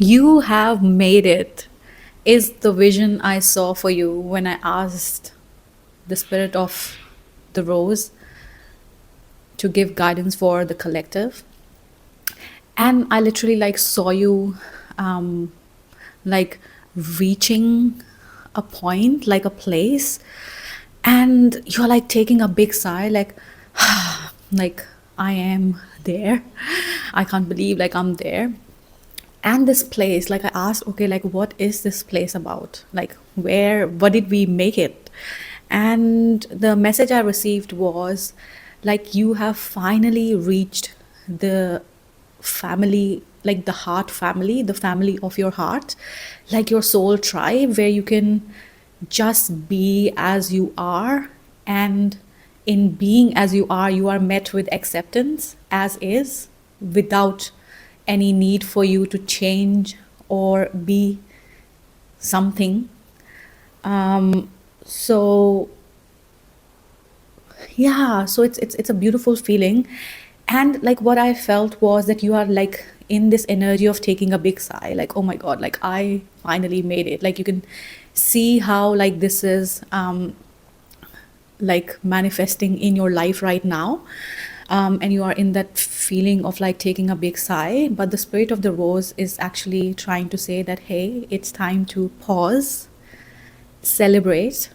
You have made it, is the vision I saw for you when I asked the spirit of the rose to give guidance for the collective. And I literally like saw you um, like reaching a point, like a place, and you're like taking a big sigh, like, like I am there. I can't believe like I'm there. And this place, like I asked, okay, like what is this place about? Like where, what did we make it? And the message I received was like you have finally reached the family, like the heart family, the family of your heart, like your soul tribe, where you can just be as you are. And in being as you are met with acceptance as is, without any need for you to change or be something. So yeah, so it's a beautiful feeling. And like what I felt was that you are like in this energy of taking a big sigh, like oh my god, like I finally made it. Like you can see how like this is like manifesting in your life right now. And you are in that feeling of like taking a big sigh, but the spirit of the rose is actually trying to say that hey, it's time to pause, celebrate,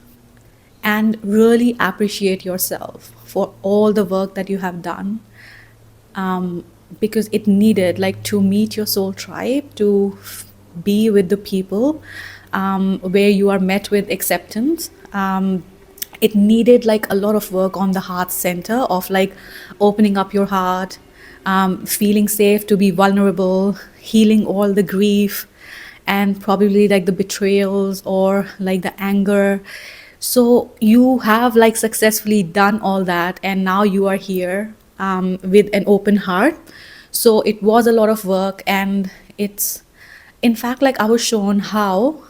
and really appreciate yourself for all the work that you have done. Because it needed like to meet your soul tribe, to be with the people where you are met with acceptance. It needed like a lot of work on the heart center of like opening up your heart, feeling safe to be vulnerable, healing all the grief and probably like the betrayals or like the anger. So you have like successfully done all that, and now you are here with an open heart. So it was a lot of work, and it's in fact like I was shown how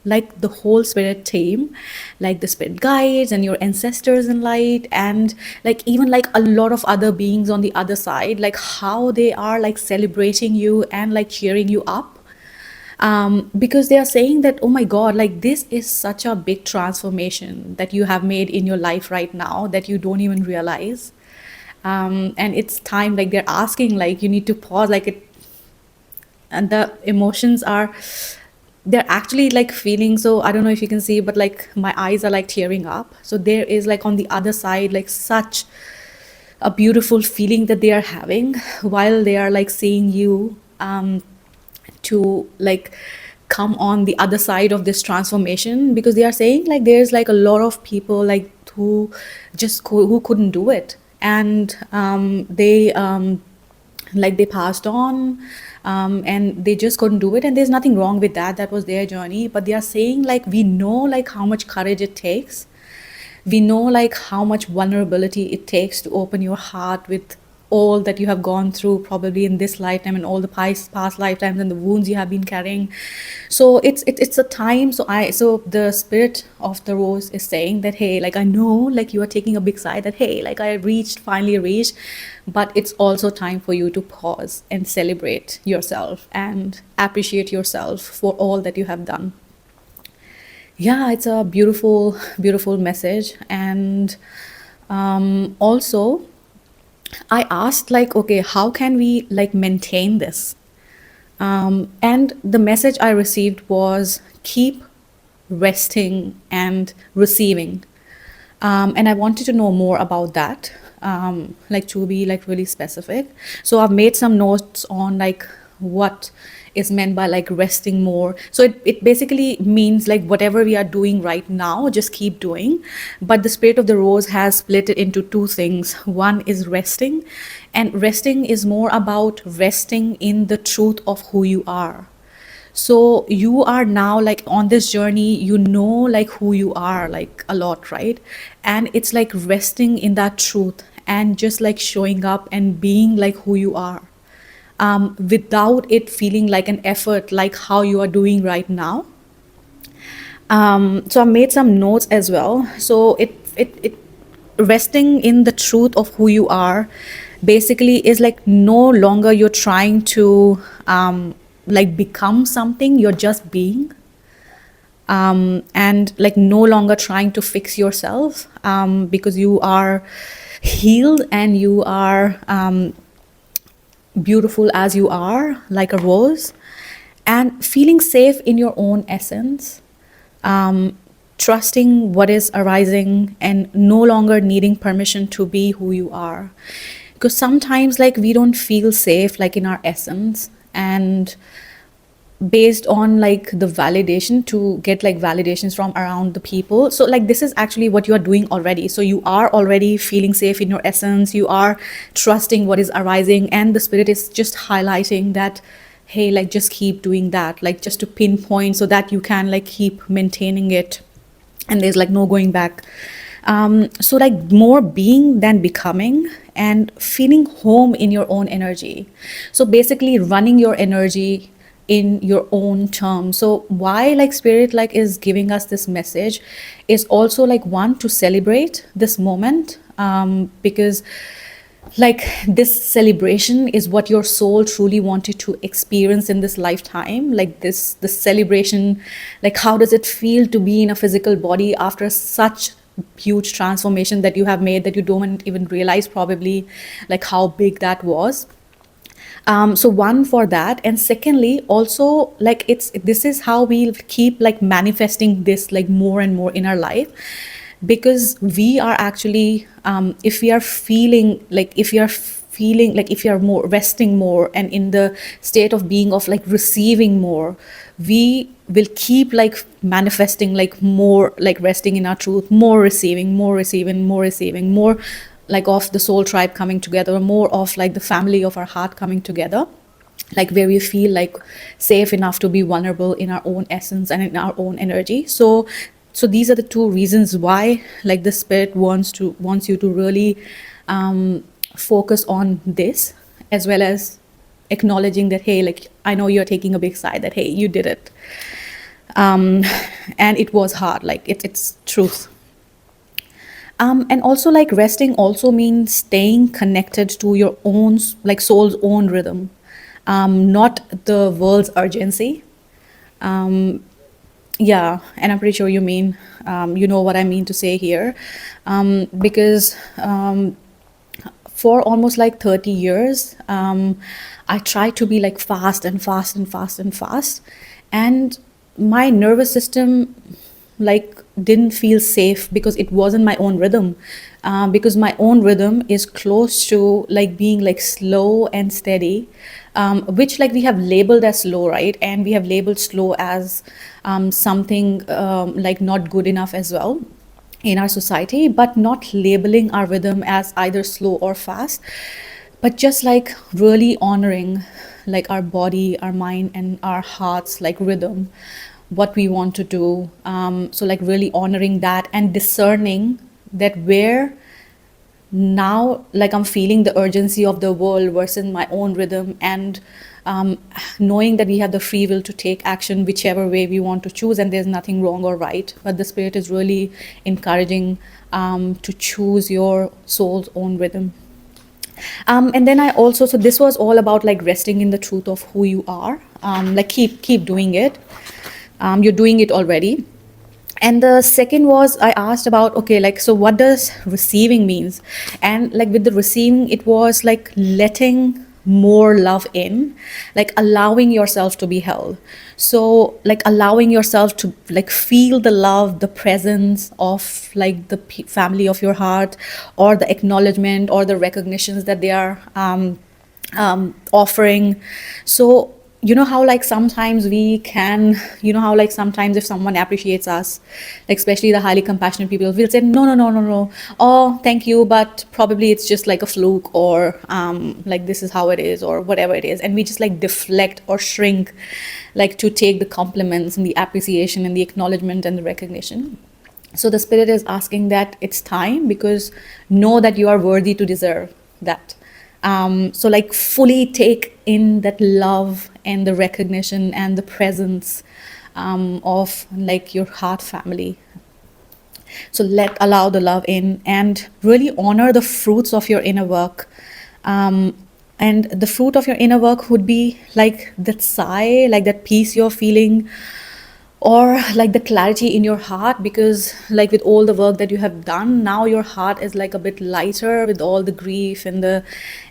like the whole spirit team, like the spirit guides and your ancestors in light, and like even like a lot of other beings on the other side, like how they are like celebrating you and like cheering you up. Because they are saying that oh my god, like this is such a big transformation that you have made in your life right now that you don't even realize. And it's time, like they're asking, like you need to pause, like it, and the emotions are, they're actually like feeling. So I don't know if you can see, but like my eyes are like tearing up. So there is like on the other side like such a beautiful feeling that they are having while they are like seeing you to like come on the other side of this transformation, because they are saying like there's like a lot of people like who who couldn't do it. And they like they passed on, and they just couldn't do it, and there's nothing wrong with that. That was their journey. But they are saying like we know like how much courage it takes, we know like how much vulnerability it takes to open your heart with all that you have gone through probably in this lifetime and all the past lifetimes and the wounds you have been carrying. So it's a time. So the spirit of the rose is saying that hey, like I know like you are taking a big sigh, that hey, like I finally reached, but it's also time for you to pause and celebrate yourself and appreciate yourself for all that you have done. Yeah, it's a beautiful, beautiful message. And also, I asked, like, okay, how can we like maintain this? And the message I received was keep resting and receiving. And I wanted to know more about that, like to be like really specific. So I've made some notes on like what is meant by like resting more. So it basically means like whatever we are doing right now, just keep doing. But the spirit of the rose has split it into two things. One is resting, and resting is more about resting in the truth of who you are. So you are now like on this journey, you know like who you are like a lot, right? And it's like resting in that truth and just like showing up and being like who you are, without it feeling like an effort like how you are doing right now. So I made some notes as well. So it resting in the truth of who you are basically is like no longer you're trying to like become something, you're just being, and like no longer trying to fix yourself, because you are healed and you are beautiful as you are, like a rose, and feeling safe in your own essence, trusting what is arising and no longer needing permission to be who you are. Because sometimes like we don't feel safe like in our essence, and based on like the validation, to get like validations from around the people. So like this is actually what you are doing already. So you are already feeling safe in your essence, you are trusting what is arising, and the spirit is just highlighting that, hey, like just keep doing that, like just to pinpoint so that you can like keep maintaining it, and there's like no going back. So like more being than becoming, and feeling home in your own energy. So basically running your energy in your own terms. So why like spirit like is giving us this message is also like, one, to celebrate this moment, because like this celebration is what your soul truly wanted to experience in this lifetime. Like this celebration, like how does it feel to be in a physical body after such huge transformation that you have made, that you don't even realize probably like how big that was. So one, for that, and secondly also like it's, this is how we'll keep like manifesting this like more and more in our life, because we are actually, if we are feeling like, if you are feeling like, if you are more resting more and in the state of being of like receiving more, we will keep like manifesting like more, like resting in our truth, more receiving, more receiving, more receiving, more like of the soul tribe coming together, more of like the family of our heart coming together, like where we feel like safe enough to be vulnerable in our own essence and in our own energy. So these are the two reasons why like the spirit wants you to really focus on this, as well as acknowledging that, hey, like I know you're taking a big sigh, that hey, you did it, and it was hard, like it's truth. And also like resting also means staying connected to your own like soul's own rhythm, not the world's urgency. Yeah, and I'm pretty sure you mean, you know what I mean to say here, because for almost like 30 years, I tried to be like fast and fast and fast and fast, and my nervous system like didn't feel safe because it wasn't my own rhythm, because my own rhythm is close to like being like slow and steady, which like we have labeled as slow, right? And we have labeled slow as something like not good enough as well in our society, but not labeling our rhythm as either slow or fast, but just like really honoring like our body, our mind, and our heart's like rhythm, what we want to do. So like really honoring that and discerning that where now like I'm feeling the urgency of the world versus my own rhythm, and knowing that we have the free will to take action whichever way we want to choose, and there's nothing wrong or right, but the spirit is really encouraging to choose your soul's own rhythm. And then I also, so this was all about like resting in the truth of who you are, like keep doing it. You're doing it already. And the second was, I asked about, okay, like so what does receiving means? And like with the receiving, it was like letting more love in, like allowing yourself to be held. So like allowing yourself to like feel the love, the presence of like the family of your heart, or the acknowledgement or the recognitions that they are offering. So you know how like sometimes we can, you know how like sometimes if someone appreciates us, like especially the highly compassionate people, will say no no no no no, oh thank you, but probably it's just like a fluke, or like this is how it is, or whatever it is, and we just like deflect or shrink like to take the compliments and the appreciation and the acknowledgement and the recognition. So the spirit is asking that it's time, because know that you are worthy to deserve that. So like fully take in that love and the recognition and the presence of like your heart family. So allow the love in, and really honor the fruits of your inner work, And the fruit of your inner work would be like that sigh, like that peace you're feeling, or like the clarity in your heart, because like with all the work that you have done, now your heart is like a bit lighter with all the grief and the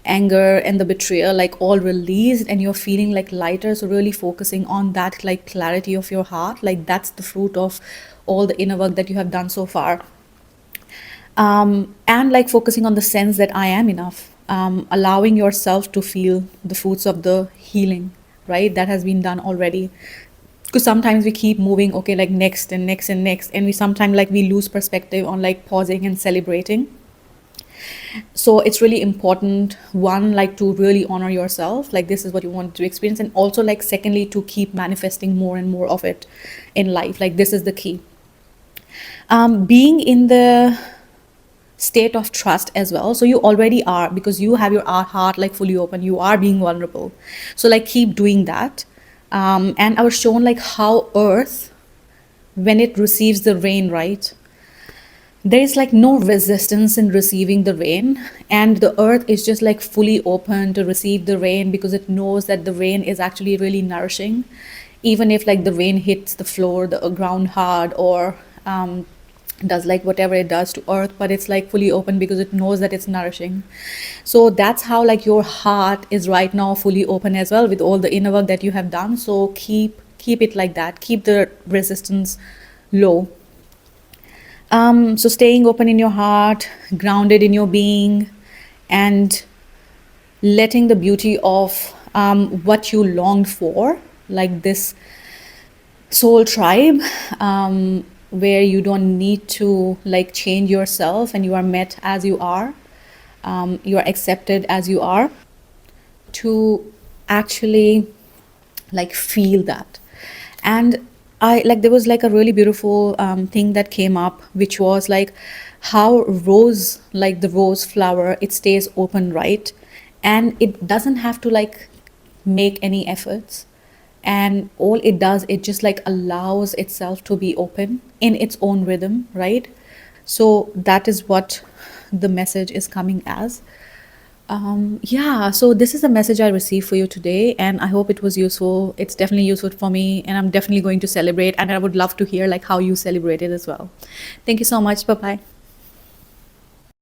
anger and the betrayal like all released, and you're feeling like lighter. So really focusing on that like clarity of your heart, like that's the fruit of all the inner work that you have done so far. And like focusing on the sense that I am enough, allowing yourself to feel the fruits of the healing, right? That has been done already. Because sometimes we keep moving, okay, like next and next and next, and we sometimes like we lose perspective on like pausing and celebrating. So it's really important, one, like to really honor yourself, like this is what you want to experience, and also like secondly to keep manifesting more and more of it in life, like this is the key. Being in the state of trust as well, so you already are, because you have your heart like fully open, you are being vulnerable, so like keep doing that. And I was shown like how earth, when it receives the rain, right, there is like no resistance in receiving the rain, and the earth is just like fully open to receive the rain because it knows that the rain is actually really nourishing, even if like the rain hits the floor, the ground hard, or does like whatever it does to earth, but it's like fully open because it knows that it's nourishing. So that's how like your heart is right now fully open as well with all the inner work that you have done. So keep it like that, keep the resistance low. So staying open in your heart, grounded in your being, and letting the beauty of what you longed for, like this soul tribe, where you don't need to like change yourself and you are met as you are, you are accepted as you are, to actually like feel that. And I like there was like a really beautiful thing that came up, which was like how rose, like the rose flower, it stays open, right, and it doesn't have to like make any efforts, and all it does, it just like allows itself to be open in its own rhythm, right? So that is what the message is coming as. Yeah, so this is a message I received for you today, and I hope it was useful. It's definitely useful for me, and I'm definitely going to celebrate, and I would love to hear like how you celebrated as well. Thank you so much. Bye bye.